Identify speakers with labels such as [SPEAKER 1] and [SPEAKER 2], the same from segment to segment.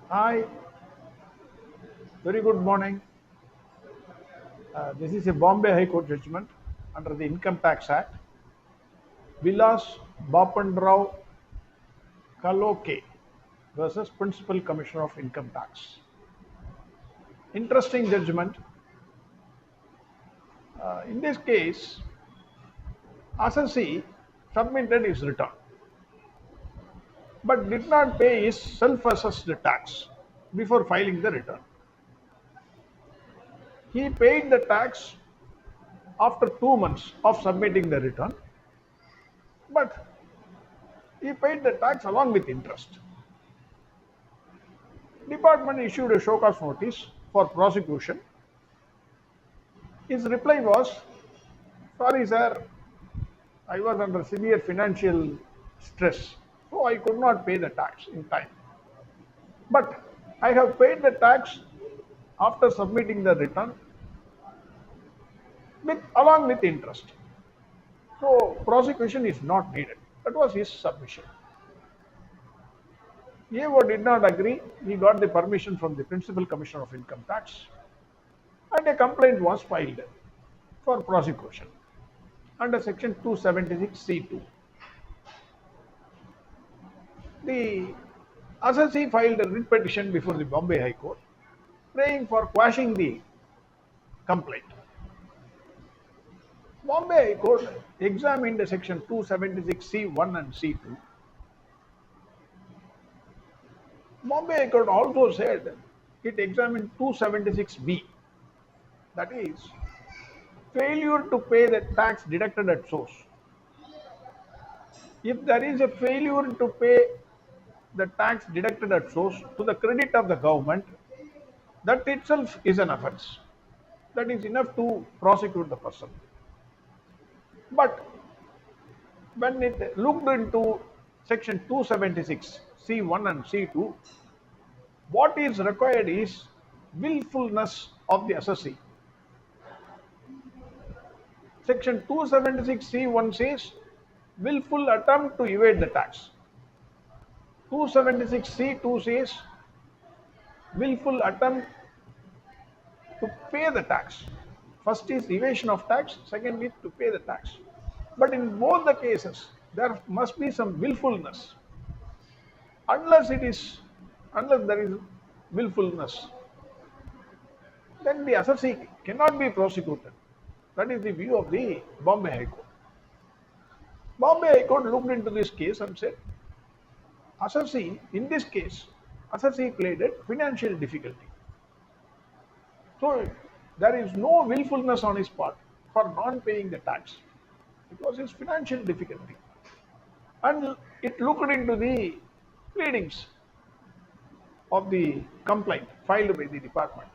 [SPEAKER 1] Hi, very good morning. This is a Bombay High Court judgment under the Income Tax Act. Vilas Bapandrao Kaloke versus Principal Commissioner of Income Tax. Interesting judgment. In this case, assessee submitted his return but did not pay his self-assessed tax before filing the return. He paid the tax after 2 months of submitting the return, but he paid the tax along with interest. Department issued a show cause notice for prosecution. His reply was, sorry sir, I was under severe financial stress, so I could not pay the tax in time. But I have paid the tax after submitting the return along with interest. So prosecution is not needed. That was his submission. AO did not agree. He got the permission from the Principal Commissioner of Income Tax and a complaint was filed for prosecution under section 276C2. The assessee filed a writ petition before the Bombay High Court praying for quashing the complaint. Bombay High Court examined section 276C1 and C2. Bombay High Court also said it examined 276B, that is, failure to pay the tax deducted at source. If there is a failure to pay the tax deducted at source to the credit of the government, that itself is an offense. That is enough to prosecute the person. But when it looked into section 276 C1 and C2, what is required is willfulness of the assessee. Section 276 C1 says willful attempt to evade the tax. 276 C2 says willful attempt to pay the tax. First is evasion of tax, second is to pay the tax. But in both the cases, there must be some willfulness. Unless it is, unless there is willfulness, then the assessee cannot be prosecuted. That is the view of the Bombay High Court. Bombay High Court looked into this case and said, assessee, in this case, assessee pleaded financial difficulty. So there is no willfulness on his part for non-paying the tax. It was his financial difficulty. And it looked into the pleadings of the complaint filed by the department.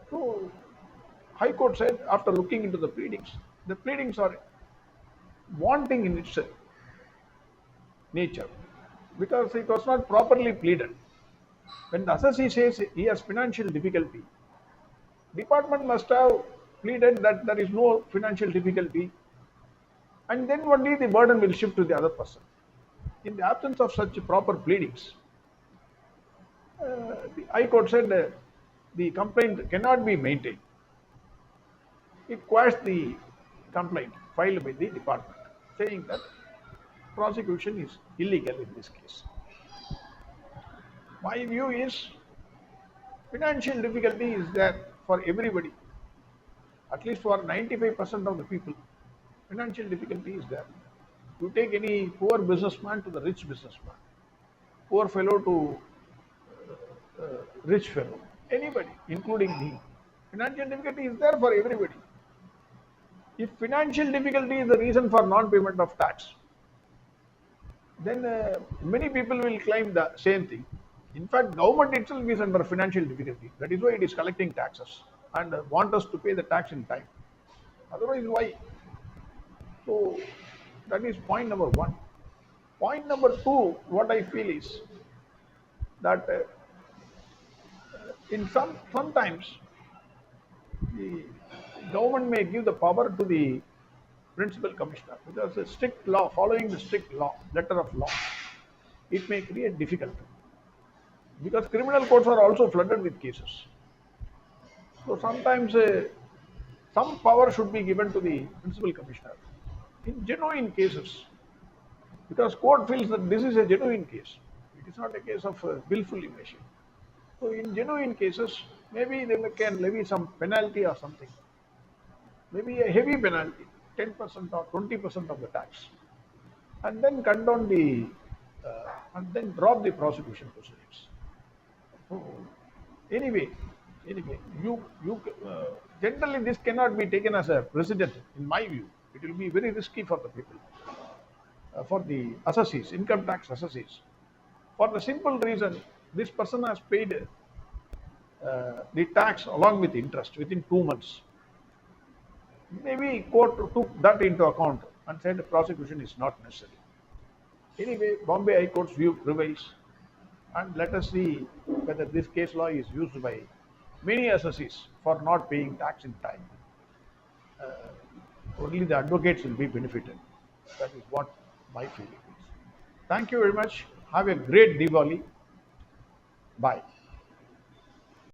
[SPEAKER 1] So High Court said after looking into the pleadings are wanting in its nature because it was not properly pleaded. When the assessee says he has financial difficulty, department must have pleaded that there is no financial difficulty, and then only the burden will shift to the other person. In the absence of such proper pleadings, the High Court said the complaint cannot be maintained. It quashed the complaint filed by the department, saying that prosecution is illegal in this case. My view is financial difficulty is there for everybody, at least for 95% of the people. Financial difficulty is there. You take any poor businessman to the rich businessman, poor fellow to rich fellow, anybody, including me. Financial difficulty is there for everybody. If financial difficulty is the reason for non-payment of tax, then many people will claim the same thing. In fact, government itself is under financial difficulty. That is why it is collecting taxes and want us to pay the tax in time. Otherwise, why? So that is point number one. Point number two, what I feel is that in sometimes the government may give the power to the principal commissioner because a strict law, following the strict law, letter of law, it may create difficulty. because criminal courts are also flooded with cases. So sometimes some power should be given to the principal commissioner in genuine cases, because court feels that this is a genuine case. It is not a case of willful evasion. So in genuine cases, maybe they can levy some penalty or something, maybe a heavy penalty, 10% or 20% of the tax, and then cut down the, and then drop the prosecution proceedings. So anyway, generally this cannot be taken as a precedent. In my view, it will be very risky for the people, for the assessees, income tax assessees, for the simple reason this person has paid the tax along with interest within 2 months. Maybe court took that into account and said the prosecution is not necessary. Anyway, Bombay High Court's view prevails, and let us see whether this case law is used by many assessees for not paying tax in time. Only the advocates will be benefited. That is what my feeling is. Thank you very much. Have a great Diwali. Bye.